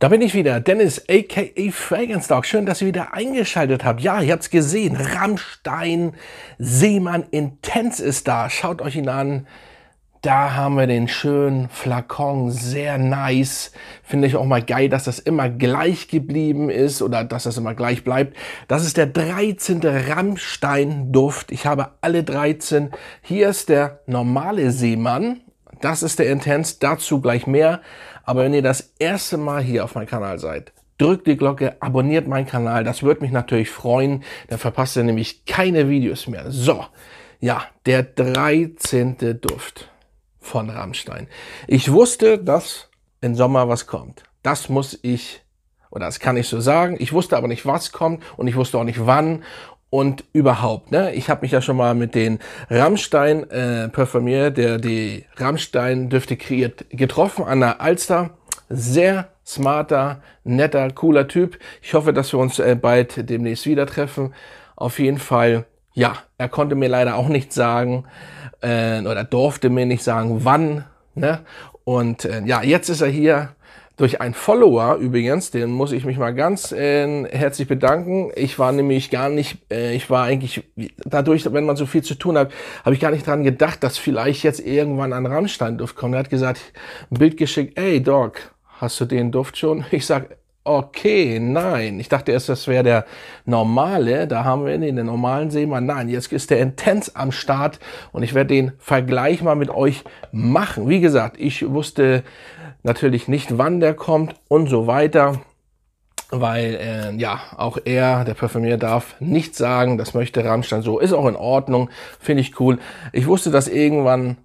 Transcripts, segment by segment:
Da bin ich wieder, Dennis aka Fragrance. Schön, dass ihr wieder eingeschaltet habt. Ja, ihr habt es gesehen, Rammstein Seemann Intense ist da. Schaut euch ihn an. Da haben wir den schönen Flakon, sehr nice. Finde ich auch mal geil, dass das immer gleich geblieben ist oder dass das immer gleich bleibt. Das ist der 13. Rammstein-Duft. Ich habe alle 13. Hier ist der normale Seemann. Das ist der Intense, dazu gleich mehr. Aber wenn ihr das erste Mal hier auf meinem Kanal seid, drückt die Glocke, abonniert meinen Kanal. Das würde mich natürlich freuen. Dann verpasst ihr nämlich keine Videos mehr. So, ja, der 13. Duft von Rammstein. Ich wusste, dass im Sommer was kommt. Das muss ich, oder das kann ich so sagen. Ich wusste aber nicht, was kommt und ich wusste auch nicht, wann. Und überhaupt, ne? Ich habe mich ja schon mal mit den Rammstein Parfümier, der die Rammstein Düfte kreiert, getroffen an der Alster. Sehr smarter, netter, cooler Typ. Ich hoffe, dass wir uns bald demnächst wieder treffen. Auf jeden Fall, ja, er konnte mir leider auch nicht sagen oder durfte mir nicht sagen, wann. Ne? Und ja, jetzt ist er hier. Durch einen Follower übrigens, den muss ich mich mal ganz herzlich bedanken. Ich war nämlich gar nicht, ich war eigentlich, dadurch, wenn man so viel zu tun hat, habe ich gar nicht dran gedacht, dass vielleicht jetzt irgendwann ein Rammstein-Duft kommt. Er hat gesagt, ein Bild geschickt, ey Doc, hast du den Duft schon? Ich sag, okay, nein. Ich dachte erst, das wäre der normale. Da haben wir den normalen Seemann. Nein, jetzt ist der Intense am Start und ich werde den Vergleich mal mit euch machen. Wie gesagt, ich wusste natürlich nicht, wann der kommt und so weiter, weil ja, auch er, der Parfümier, darf nicht sagen, das möchte Rammstein so. Ist auch in Ordnung, finde ich cool. Ich wusste, dass irgendwann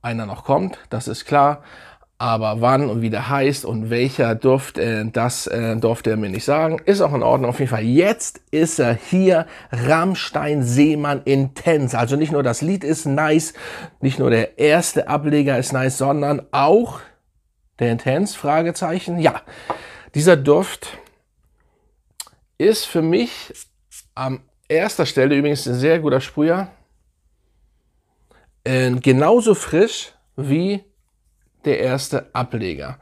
einer noch kommt, das ist klar. Aber wann und wie der heißt und welcher Duft, das durfte er mir nicht sagen. Ist auch in Ordnung. Auf jeden Fall, jetzt ist er hier, Rammstein Seemann Intense. Also nicht nur das Lied ist nice, nicht nur der erste Ableger ist nice, sondern auch der Intense, Fragezeichen. Ja, dieser Duft ist für mich an erster Stelle übrigens ein sehr guter Sprüher. Genauso frisch wie der erste Ableger.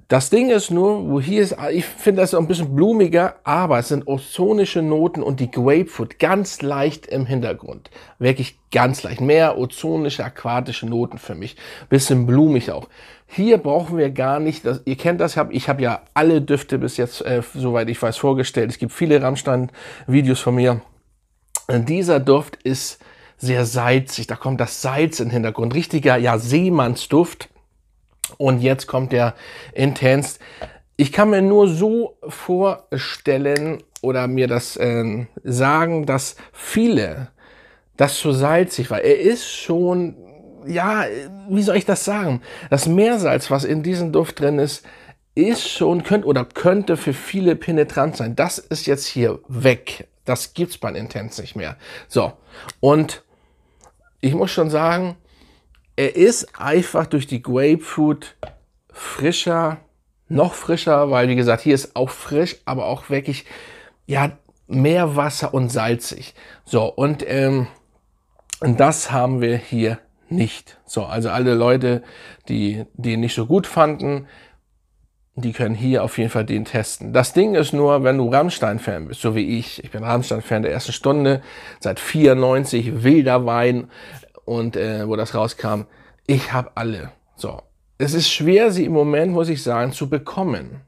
Das Ding ist nur, wo hier ist, ich finde das ein bisschen blumiger, aber es sind ozonische Noten und die Grapefruit ganz leicht im Hintergrund. Wirklich ganz leicht. Mehr ozonische, aquatische Noten für mich. Bisschen blumig auch. Hier brauchen wir gar nicht, ihr kennt das, ich habe ja alle Düfte bis jetzt, soweit ich weiß, vorgestellt. Es gibt viele Rammstein-Videos von mir. Dieser Duft ist sehr salzig, da kommt das Salz im Hintergrund. Richtiger, ja, Seemannsduft. Und jetzt kommt der Intense. Ich kann mir nur so vorstellen oder mir das sagen, dass viele das zu salzig war. Er ist schon, ja, wie soll ich das sagen? Das Meersalz, was in diesem Duft drin ist schon, könnte für viele penetrant sein. Das ist jetzt hier weg. Das gibt's beim Intense nicht mehr. So, und ich muss schon sagen, er ist einfach durch die Grapefruit frischer, noch frischer, weil wie gesagt, hier ist auch frisch, aber auch wirklich, ja, mehr Wasser und salzig. So, und das haben wir hier nicht. So, also alle Leute, die den nicht so gut fanden, die können hier auf jeden Fall den testen. Das Ding ist nur, wenn du Rammstein-Fan bist, so wie ich bin Rammstein-Fan der ersten Stunde, seit 94, wilder Wein und wo das rauskam, ich habe alle. So, es ist schwer, sie im Moment, muss ich sagen, zu bekommen.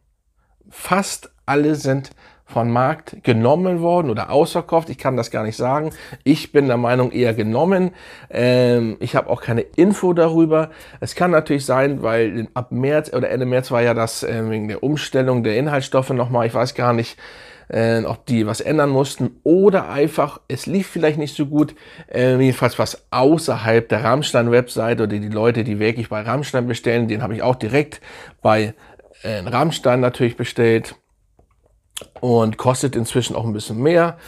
Fast alle sind von Markt genommen worden oder ausverkauft. Ich kann das gar nicht sagen. Ich bin der Meinung eher genommen. Ich habe auch keine Info darüber. Es kann natürlich sein, weil ab März oder Ende März war ja das wegen der Umstellung der Inhaltsstoffe nochmal. Ich weiß gar nicht, ob die was ändern mussten oder einfach, es lief vielleicht nicht so gut. Jedenfalls was außerhalb der Rammstein-Webseite oder die Leute, die wirklich bei Rammstein bestellen, den habe ich auch direkt bei Rammstein natürlich bestellt. Und kostet inzwischen auch ein bisschen mehr.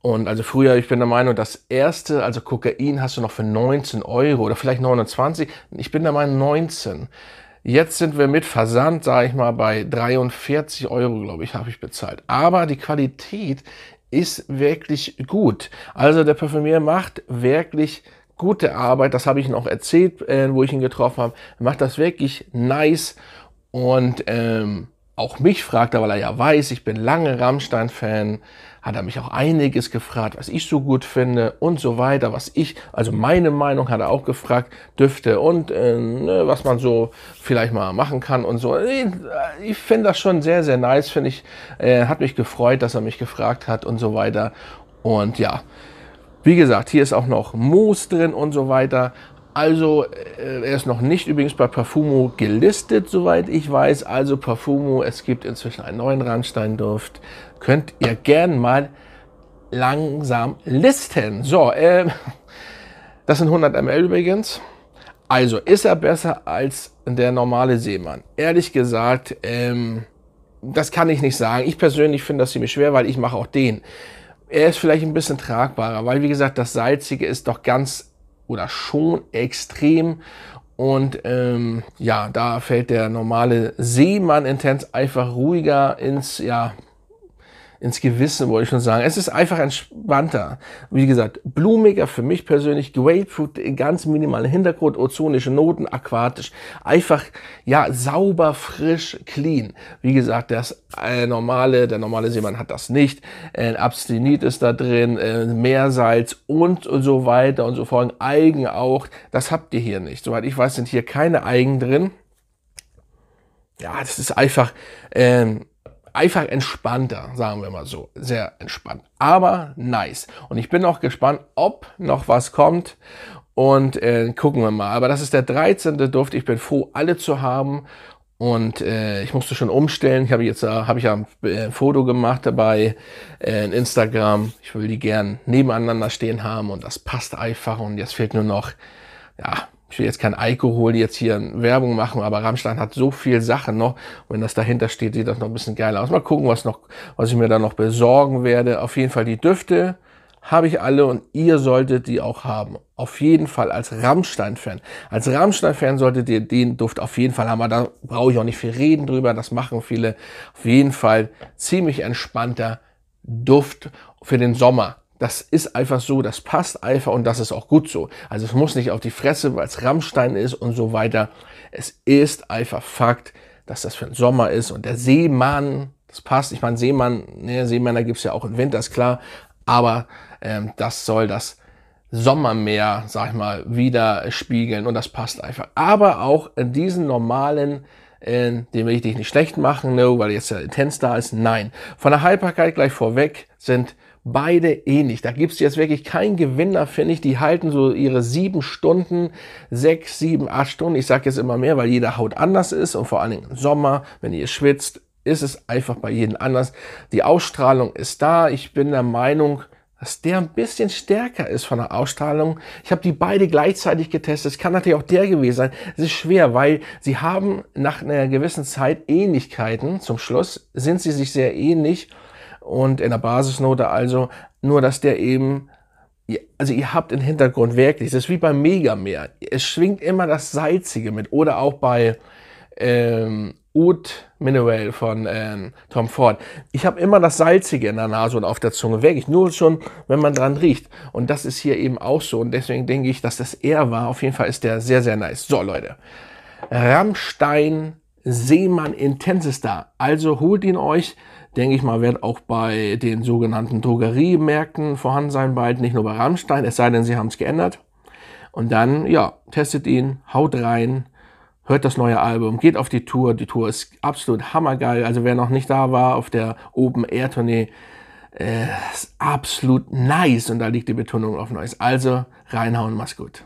Und also früher, ich bin der Meinung, das erste, also Kokain hast du noch für 19 Euro oder vielleicht 29. Ich bin der Meinung 19. Jetzt sind wir mit Versand, sage ich mal, bei 43 Euro, glaube ich, habe ich bezahlt. Aber die Qualität ist wirklich gut. Also der Parfümier macht wirklich gute Arbeit. Das habe ich noch erzählt, wo ich ihn getroffen habe. Er macht das wirklich nice und auch mich fragt, weil er ja weiß, ich bin lange Rammstein-Fan, hat er mich auch einiges gefragt, was ich so gut finde und so weiter, also meine Meinung hat er auch gefragt, Düfte und was man so vielleicht mal machen kann und so. Ich finde das schon sehr, sehr nice, finde ich. Hat mich gefreut, dass er mich gefragt hat und so weiter. Und ja, wie gesagt, hier ist auch noch Moos drin und so weiter. Also, er ist noch nicht übrigens bei Parfumo gelistet, soweit ich weiß. Also Parfumo, es gibt inzwischen einen neuen Rammstein-Duft. Könnt ihr gern mal langsam listen. So, das sind 100 ml übrigens. Also, ist er besser als der normale Seemann? Ehrlich gesagt, das kann ich nicht sagen. Ich persönlich finde das ziemlich schwer, weil ich mache auch den. Er ist vielleicht ein bisschen tragbarer, weil wie gesagt, das Salzige ist doch ganz oder schon extrem und ja, da fällt der normale Seemann Intense einfach ruhiger ins Gewissen, wollte ich schon sagen. Es ist einfach entspannter. Wie gesagt, blumiger für mich persönlich, Grapefruit, ganz minimaler Hintergrund, ozonische Noten, aquatisch. Einfach, ja, sauber, frisch, clean. Wie gesagt, der normale Seemann hat das nicht. Abstinit ist da drin, Meersalz und so weiter und so fort. Algen auch. Das habt ihr hier nicht. Soweit ich weiß, sind hier keine Algen drin. Ja, das ist einfach entspannter, sagen wir mal so. Sehr entspannt. Aber nice. Und ich bin auch gespannt, ob noch was kommt. Und gucken wir mal. Aber das ist der 13. Duft. Ich bin froh, alle zu haben. Und ich musste schon umstellen. Ich habe ja ein Foto gemacht dabei in Instagram. Ich will die gern nebeneinander stehen haben. Und das passt einfach. Und jetzt fehlt nur noch, ja, ich will jetzt kein Alkohol jetzt hier Werbung machen, aber Rammstein hat so viel Sachen noch. Und wenn das dahinter steht, sieht das noch ein bisschen geiler aus. Mal gucken, was ich mir da noch besorgen werde. Auf jeden Fall die Düfte habe ich alle und ihr solltet die auch haben. Auf jeden Fall als Rammstein-Fan. Als Rammstein-Fan solltet ihr den Duft auf jeden Fall haben. Aber da brauche ich auch nicht viel reden drüber. Das machen viele. Auf jeden Fall ziemlich entspannter Duft für den Sommer. Das ist einfach so, das passt einfach und das ist auch gut so. Also es muss nicht auf die Fresse, weil es Rammstein ist und so weiter. Es ist einfach Fakt, dass das für den Sommer ist und der Seemann, das passt. Ich meine, Seemänner gibt es ja auch im Winter, ist klar. Aber das soll das Sommermeer, sag ich mal, wieder spiegeln und das passt einfach. Aber auch in diesen normalen, den will ich dich nicht schlecht machen, no, weil jetzt der Intense da ist. Nein, von der Haltbarkeit gleich vorweg sind beide ähnlich. Da gibt es jetzt wirklich keinen Gewinner, finde ich. Die halten so ihre 7 Stunden, 6, 7, 8 Stunden. Ich sage jetzt immer mehr, weil jede Haut anders ist und vor allen Dingen im Sommer, wenn ihr schwitzt, ist es einfach bei jedem anders. Die Ausstrahlung ist da. Ich bin der Meinung, dass der ein bisschen stärker ist von der Ausstrahlung. Ich habe die beide gleichzeitig getestet. Es kann natürlich auch der gewesen sein. Es ist schwer, weil sie haben nach einer gewissen Zeit Ähnlichkeiten. Zum Schluss sind sie sich sehr ähnlich. Und in der Basisnote also, nur dass der eben, also ihr habt im Hintergrund wirklich, das ist wie beim Megameer, es schwingt immer das Salzige mit. Oder auch bei Oud Mineral von Tom Ford. Ich habe immer das Salzige in der Nase und auf der Zunge, wirklich, nur schon, wenn man dran riecht. Und das ist hier eben auch so und deswegen denke ich, dass das er war. Auf jeden Fall ist der sehr, sehr nice. So Leute, Rammstein Seemann Intense da. Also holt ihn euch. Denke ich mal, wird auch bei den sogenannten Drogeriemärkten vorhanden sein bald, nicht nur bei Rammstein, es sei denn, sie haben es geändert. Und dann, ja, testet ihn, haut rein, hört das neue Album, geht auf die Tour ist absolut hammergeil. Also wer noch nicht da war auf der Open-Air-Tournee, ist absolut nice und da liegt die Betonung auf Neues. Also reinhauen, mach's gut.